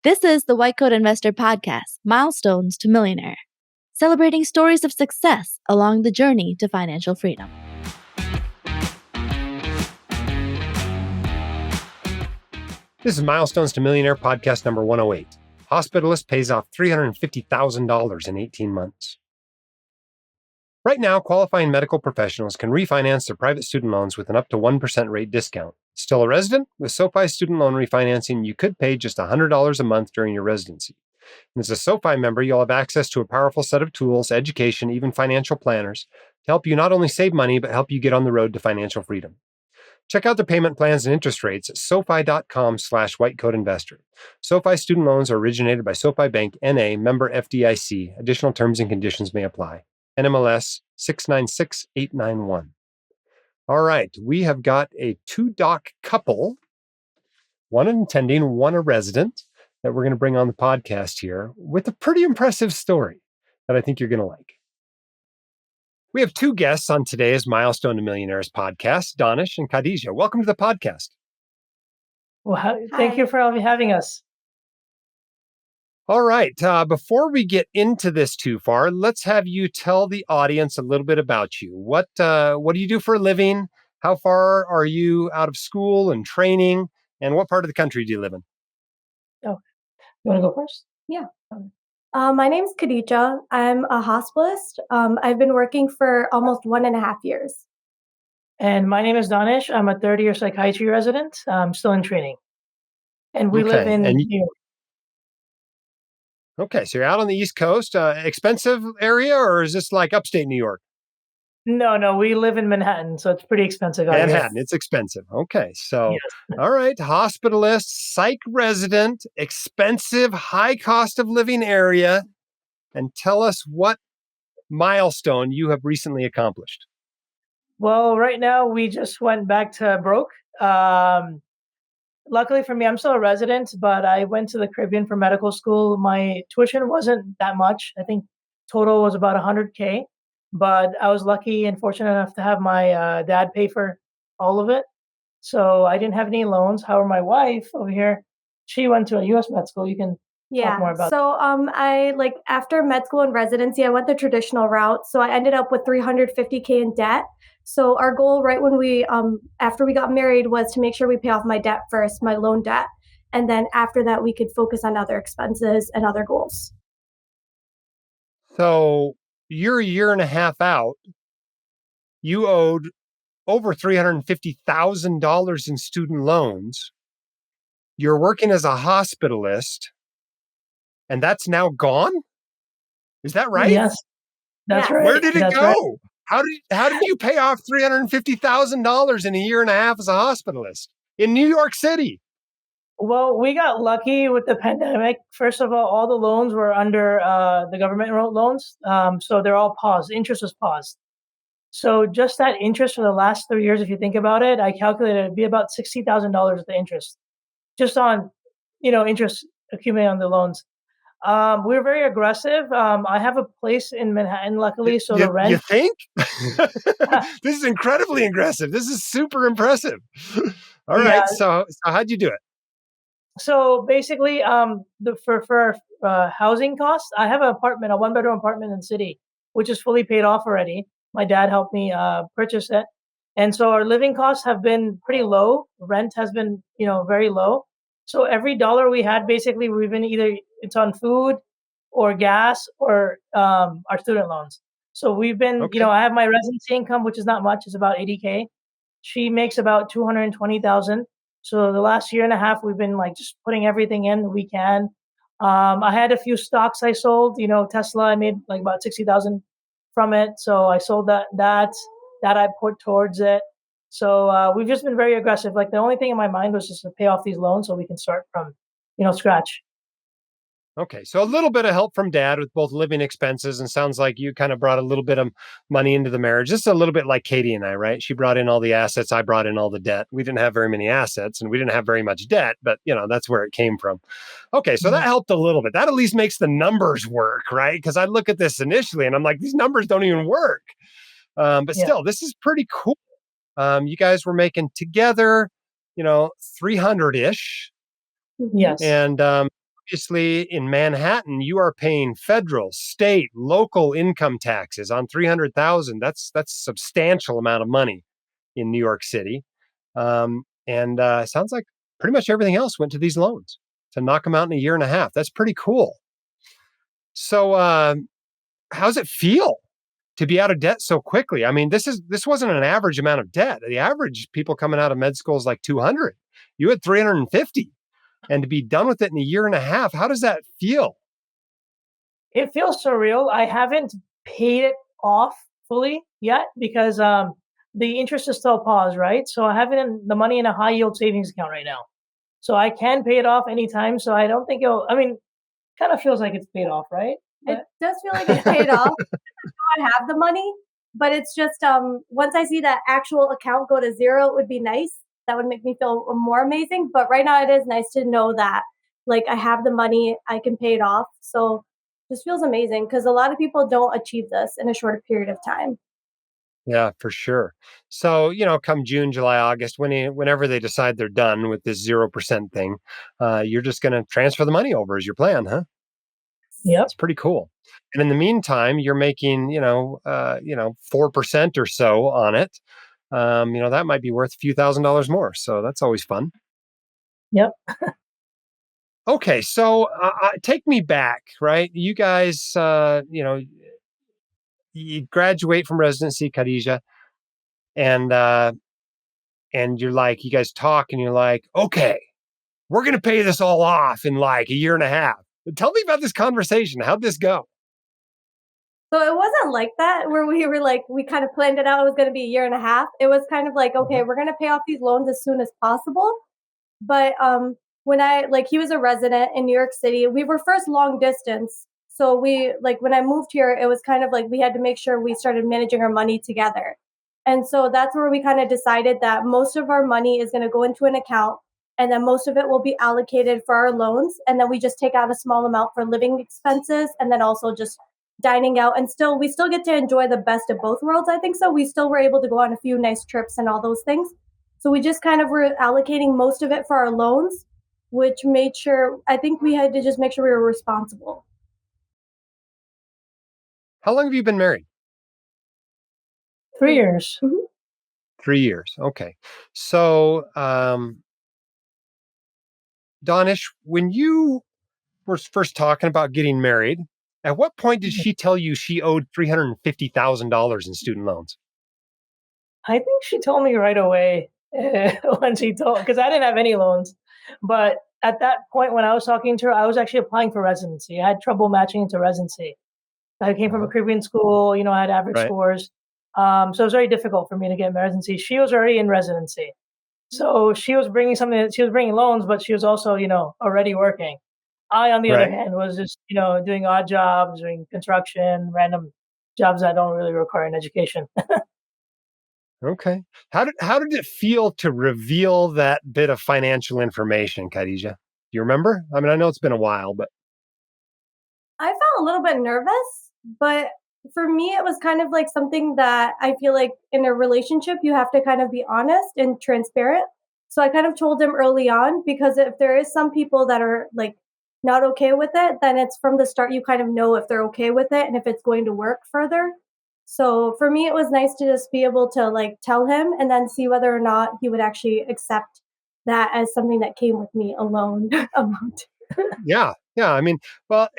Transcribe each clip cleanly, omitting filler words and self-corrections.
This is the White Coat Investor Podcast, Milestones to Millionaire, celebrating stories of success along the journey to financial freedom. This is Milestones to Millionaire Podcast number 108. Hospitalist pays off $350,000 in 18 months. Right now, qualifying medical professionals can refinance their private student loans with an up to 1% rate discount. Still a resident? With SoFi Student Loan refinancing, you could pay just $100 a month during your residency. And as a SoFi member, you'll have access to a powerful set of tools, education, even financial planners to help you not only save money, but help you get on the road to financial freedom. Check out the payment plans and interest rates at sofi.com/whitecoatinvestor. SoFi Student Loans are originated by SoFi Bank, N.A., member FDIC. Additional terms and conditions may apply. NMLS 696891. All right, we have got a two-doc couple, one an attending, one a resident, that we're going to bring on the podcast here with a pretty impressive story that I think you're going to like. We have two guests on today's Milestone to Millionaires podcast, Danish and Khadija. Welcome to the podcast. Well, thank you for having us. All right. Before we get into this too far, let's have you tell the audience a little bit about you. What do you do for a living? How far are you out of school and training? And what part of the country do you live in? Oh, you want to go first? Yeah. My name's Khadija. I'm a hospitalist. I've been working for almost 1.5 years. And my name is Danish. I'm a third-year psychiatry resident. I'm still in training. And we live in New York. Okay, so you're out on the East Coast. Expensive area, or is this like upstate New York? No, we live in Manhattan, so it's pretty expensive. Manhattan, it's expensive. Okay, so, yes. All right, hospitalist, psych resident, expensive, high cost of living area, and tell us what milestone you have recently accomplished. Well, right now, we just went back to broke. Luckily for me, I'm still a resident, but I went to the Caribbean for medical school. My tuition wasn't that much. I think total was about $100K, but I was lucky and fortunate enough to have my dad pay for all of it. So I didn't have any loans. However, my wife over here, she went to a U.S. med school. You can talk more about so I after med school and residency, I went the traditional route. So I ended up with $350K in debt. So our goal right when we, after we got married, was to make sure we pay off my debt first, my loan debt. And then after that, we could focus on other expenses and other goals. So you're a year and a half out. You owed over $350,000 in student loans. You're working as a hospitalist, and that's now gone? Is that right? Yes, that's right. Where did it go? Right. How did you pay off $350,000 in a year and a half as a hospitalist in New York City? Well, we got lucky with the pandemic. First of all the loans were under the government loans. So they're all paused. Interest was paused. So just that interest for the last 3 years, if you think about it, I calculated it'd be about $60,000 of the interest. Just on, interest accumulating on the loans. We're very aggressive. I have a place in Manhattan, luckily, so the rent. You think? This is incredibly aggressive. This is super impressive. All right. So how'd you do it? So basically, for housing costs, I have an apartment, a 1-bedroom apartment in the city, which is fully paid off already. My dad helped me purchase it, and so our living costs have been pretty low. Rent has been, very low. So every dollar we had, basically, we've been it's on food or gas or our student loans. So we've been, I have my residency income, which is not much. It's about $80K. She makes about $220,000. So the last year and a half, we've been just putting everything in we can. I had a few stocks I sold. Tesla, I made about $60,000 from it. So I sold that I put towards it. So we've just been very aggressive. The only thing in my mind was just to pay off these loans so we can start from, scratch. Okay. So a little bit of help from dad with both living expenses, and sounds like you kind of brought a little bit of money into the marriage. Just a little bit like Katie and I, right? She brought in all the assets. I brought in all the debt. We didn't have very many assets and we didn't have very much debt, but that's where it came from. Okay. So that helped a little bit. That at least makes the numbers work, right? Because I look at this initially and I'm like, these numbers don't even work. But still, this is pretty cool. You guys were making together, 300-ish. Yes. And obviously in Manhattan, you are paying federal, state, local income taxes on 300,000. That's a substantial amount of money in New York City. And sounds like pretty much everything else went to these loans to knock them out in a year and a half. That's pretty cool. So, how's it feel to be out of debt so quickly? I mean, this wasn't an average amount of debt. The average people coming out of med school is like 200. You had 350, and to be done with it in a year and a half, how does that feel? It feels surreal. I haven't paid it off fully yet because the interest is still paused, right? So I have it in the money in a high yield savings account right now. So I can pay it off anytime. So I don't think I mean, kind of feels like it's paid off, right? It does feel like it's paid off. I have the money, but it's just once I see that actual account go to zero, it would be nice. That would make me feel more amazing. But right now, it is nice to know that like I have the money, I can pay it off. So this feels amazing because a lot of people don't achieve this in a shorter period of time. Yeah, for sure. So, come June, July, August, whenever they decide they're done with this 0% thing, you're just going to transfer the money over as your plan, huh? Yep. It's pretty cool. And in the meantime, you're making, 4% or so on it. That might be worth a few $1,000s more. So that's always fun. Yep. Okay, so take me back, right? You guys, you graduate from residency, Khadija, and you're like, you guys talk, and you're like, okay, we're gonna pay this all off in like a year and a half. Tell me about this conversation. How'd this go? So it wasn't like that where we were like, we kind of planned it out. It was going to be a year and a half. It was kind of like, okay, we're going to pay off these loans as soon as possible. But when he was a resident in New York City, we were first long distance. So we like when I moved here, it was kind of like we had to make sure we started managing our money together. And so that's where we kind of decided that most of our money is going to go into an account and then most of it will be allocated for our loans. And then we just take out a small amount for living expenses and then also just dining out. And still, we still get to enjoy the best of both worlds. I think so. We still were able to go on a few nice trips and all those things. So we just kind of were allocating most of it for our loans, which made sure, I think we had to just make sure we were responsible. How long have you been married? 3 years. Mhm. 3 years. Okay. So, Danish, when you were first talking about getting married, at what point did she tell you she owed $350,000 in student loans? I think she told me right away when she told, because I didn't have any loans. But at that point, when I was talking to her, I was actually applying for residency. I had trouble matching into residency. I came from a Uh-huh. Caribbean school, I had average Right. scores. So it was very difficult for me to get residency. She was already in residency. So she was bringing she was bringing loans, but she was also, already working. I, on the other Right. hand, was just, doing odd jobs, doing construction, random jobs that don't really require an education. Okay. How did it feel to reveal that bit of financial information, Khadija? Do you remember? I mean, I know it's been a while, but I felt a little bit nervous, but for me, it was kind of like something that I feel like in a relationship, you have to kind of be honest and transparent. So I kind of told him early on because if there is some people that are like not okay with it, then it's from the start, you kind of know if they're okay with it and if it's going to work further. So for me, it was nice to just be able to like tell him and then see whether or not he would actually accept that as something that came with me alone amount. yeah. Yeah. I mean, well,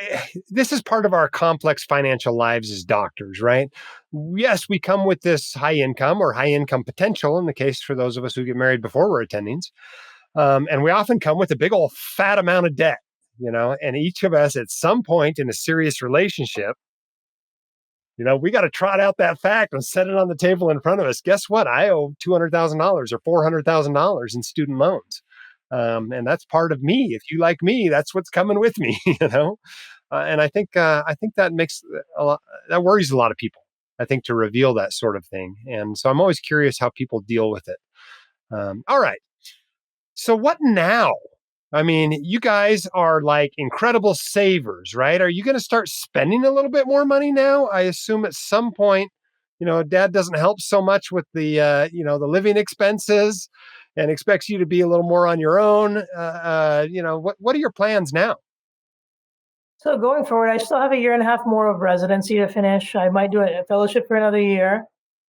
this is part of our complex financial lives as doctors, right? Yes, we come with this high income or high income potential in the case for those of us who get married before we're attendings. And we often come with a big old fat amount of debt, and each of us at some point in a serious relationship, we got to trot out that fact and set it on the table in front of us. Guess what? I owe $200,000 or $400,000 in student loans. And that's part of me. If you like me, that's what's coming with me, And I think that makes that worries a lot of people. I think to reveal that sort of thing, and so I'm always curious how people deal with it. All right, so what now? I mean, you guys are like incredible savers, right? Are you going to start spending a little bit more money now? I assume at some point, dad doesn't help so much with the living expenses and expects you to be a little more on your own. What are your plans now? So going forward, I still have a year and a half more of residency to finish. I might do a fellowship for another year.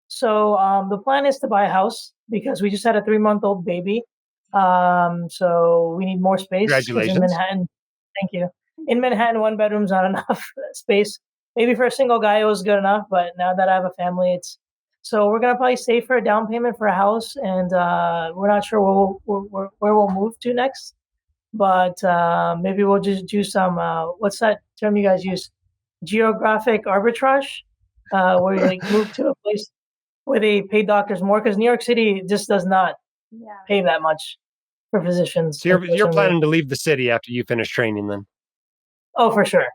So the plan is to buy a house because we just had a 3-month-old baby. So we need more space because in Congratulations. Manhattan, thank you. In Manhattan, one bedroom's not enough space. Maybe for a single guy, it was good enough, but now that I have a family, it's so we're gonna probably save for a down payment for a house, and we're not sure where we'll move to next. But maybe we'll just do some what's that term you guys use? Geographic arbitrage, where you like move to a place where they pay doctors more because New York City just does not Yeah. pay that much for physicians, So you're unfortunately. planning to leave the city after you finish training then? Oh, for sure.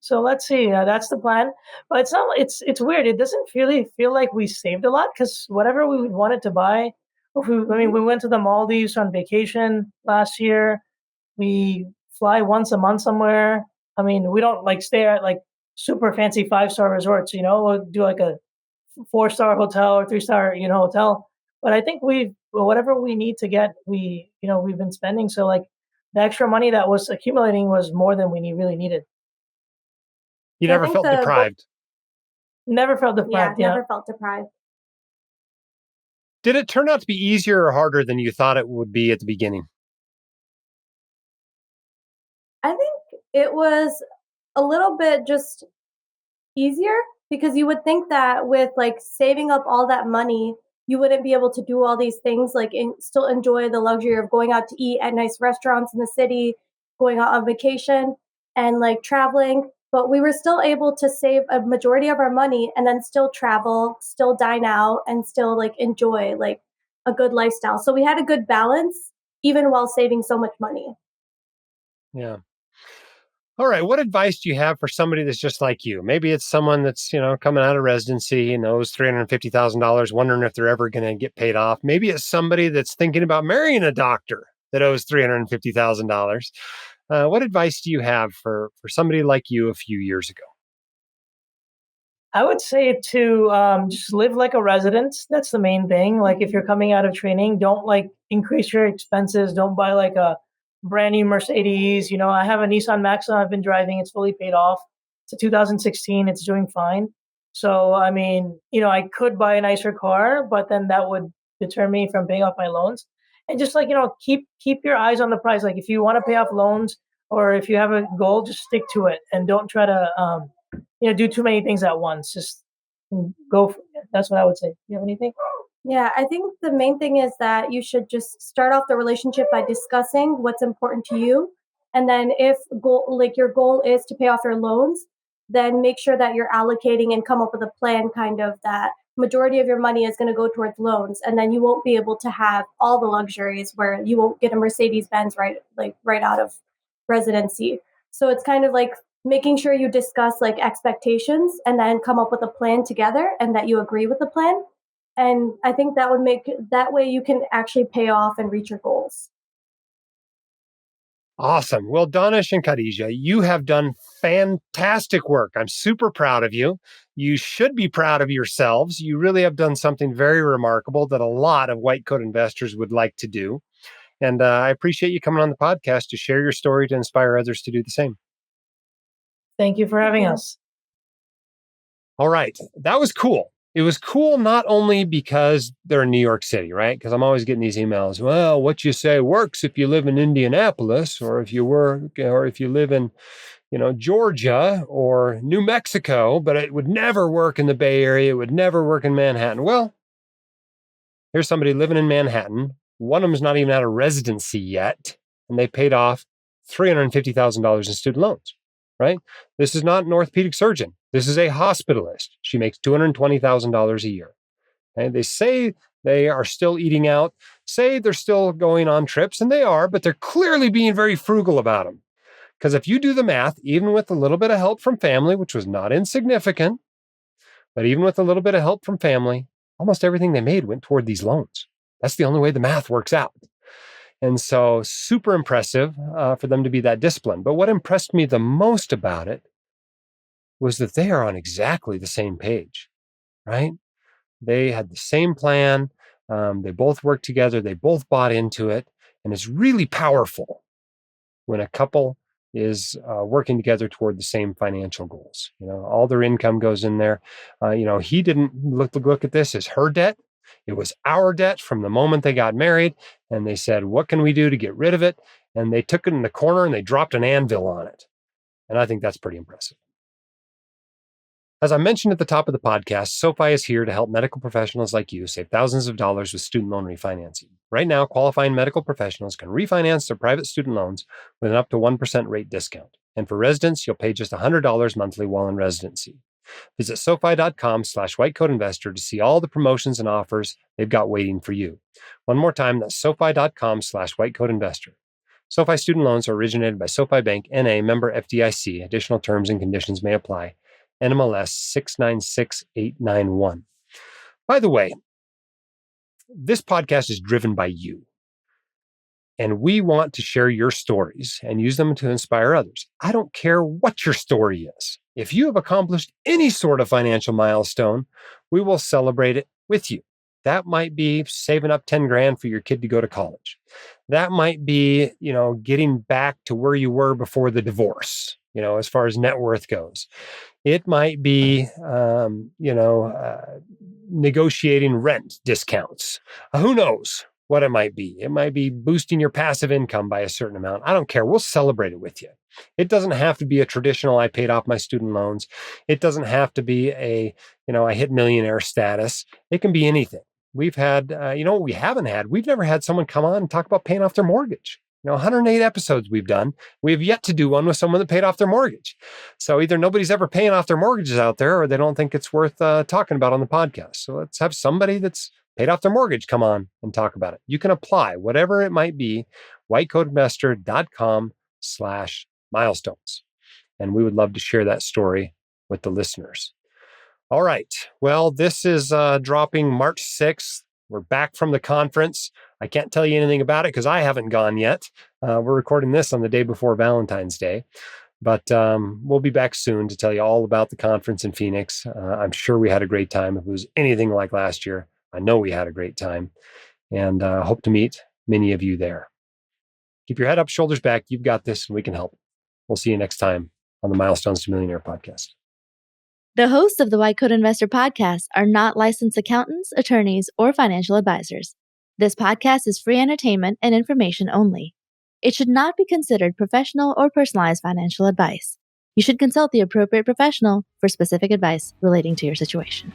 So let's see. That's the plan, but it's not. It's weird. It doesn't really feel like we saved a lot because whatever we wanted to buy, I mean, we went to the Maldives on vacation last year. We fly once a month somewhere. I mean, we don't like stay at like super fancy 5-star resorts. We'll do like a 4-star hotel or 3-star hotel. But I think whatever we need to get, we've been spending. So like the extra money that was accumulating was more than really needed. You Yeah, I never think felt deprived. Never felt deprived. Yeah. never felt deprived. Did it turn out to be easier or harder than you thought it would be at the beginning? I think it was a little bit just easier because you would think that with like saving up all that money, you wouldn't be able to do all these things, like still enjoy the luxury of going out to eat at nice restaurants in the city, going out on vacation, and like traveling. But we were still able to save a majority of our money and then still travel, still dine out, and still like enjoy like a good lifestyle. So we had a good balance even while saving so much money. Yeah. All right. What advice do you have for somebody that's just like you? Maybe it's someone that's, coming out of residency and owes $350,000, wondering if they're ever going to get paid off. Maybe it's somebody that's thinking about marrying a doctor that owes $350,000. What advice do you have for somebody like you a few years ago? I would say to just live like a resident. That's the main thing. Like if you're coming out of training, don't like increase your expenses. Don't buy like a brand new Mercedes. I have a Nissan Maxima I've been driving. It's fully paid off. It's a 2016. It's doing fine. So I mean, I could buy a nicer car, but then that would deter me from paying off my loans. And just like keep your eyes on the prize. Like if you want to pay off loans or if you have a goal, just stick to it and don't try to do too many things at once. Just go. That's what I would say. You have anything? Yeah, I think the main thing is that you should just start off the relationship by discussing what's important to you. And then if your goal is to pay off your loans, then make sure that you're allocating and come up with a plan kind of that majority of your money is going to go towards loans, and then you won't be able to have all the luxuries where you won't get a Mercedes Benz right out of residency. So it's kind of like making sure you discuss like expectations and then come up with a plan together and that you agree with the plan. And I think that would make that way you can actually pay off and reach your goals. Awesome. Well, Danish and Khadija, you have done fantastic work. I'm super proud of you. You should be proud of yourselves. You really have done something very remarkable that a lot of white coat investors would like to do. And I appreciate you coming on the podcast to share your story to inspire others to do the same. Thank you for having you. us. All right. That was cool. It was cool not only because they're in New York City, right? Because I'm always getting these emails. Well, what you say works if you live in Indianapolis, or if you live in, Georgia or New Mexico, but it would never work in the Bay Area. It would never work in Manhattan. Well, here's somebody living in Manhattan. One of them's not even out of residency yet, and they paid off $350,000 in student loans, right? This is not an orthopedic surgeon. This is a hospitalist. She makes $220,000 a year. And they say they are still eating out, say they're still going on trips, and they are, but they're clearly being very frugal about them. Because if you do the math, even with a little bit of help from family, which was not insignificant, but even with a little bit of help from family, almost everything they made went toward these loans. That's the only way the math works out. And so super impressive for them to be that disciplined. But what impressed me the most about it was that they are on exactly the same page, right? They had the same plan. They both worked together. They both bought into it. And it's really powerful when a couple working together toward the same financial goals. All their income goes in there. He didn't look at this as her debt. It was our debt from the moment they got married. And they said, what can we do to get rid of it? And they took it in the corner and they dropped an anvil on it. And I think that's pretty impressive. As I mentioned at the top of the podcast, SoFi is here to help medical professionals like you save thousands of dollars with student loan refinancing. Right now, qualifying medical professionals can refinance their private student loans with an up to 1% rate discount. And for residents, you'll pay just $100 monthly while in residency. Visit SoFi.com/whitecodeinvestor to see all the promotions and offers they've got waiting for you. One more time, that's SoFi.com/whitecodeinvestor. SoFi Student Loans are originated by SoFi Bank, N.A., member FDIC. Additional terms and conditions may apply. NMLS 696891. By the way, this podcast is driven by you. And we want to share your stories and use them to inspire others. I don't care what your story is. If you have accomplished any sort of financial milestone, we will celebrate it with you. That might be saving up 10 grand for your kid to go to college. That might be, getting back to where you were before the divorce, as far as net worth goes. It might be, negotiating rent discounts. Who knows what it might be? It might be boosting your passive income by a certain amount. I don't care. We'll celebrate it with you. It doesn't have to be a traditional, I paid off my student loans. It doesn't have to be I hit millionaire status. It can be anything. We've had, what we haven't had? We've never had someone come on and talk about paying off their mortgage. 108 episodes we've done. We have yet to do one with someone that paid off their mortgage. So either nobody's ever paying off their mortgages out there, or they don't think it's worth talking about on the podcast. So let's have somebody that's paid off their mortgage come on and talk about it. You can apply, whatever it might be, whitecodeinvestor.com/milestones. And we would love to share that story with the listeners. All right. Well, this is dropping March 6th. We're back from the conference. I can't tell you anything about it because I haven't gone yet. We're recording this on the day before Valentine's Day. But we'll be back soon to tell you all about the conference in Phoenix. I'm sure we had a great time. If it was anything like last year, I know we had a great time. And hope to meet many of you there. Keep your head up, shoulders back. You've got this, and we can help. We'll see you next time on the Milestones to Millionaire podcast. The hosts of the White Coat Investor podcast are not licensed accountants, attorneys, or financial advisors. This podcast is free entertainment and information only. It should not be considered professional or personalized financial advice. You should consult the appropriate professional for specific advice relating to your situation.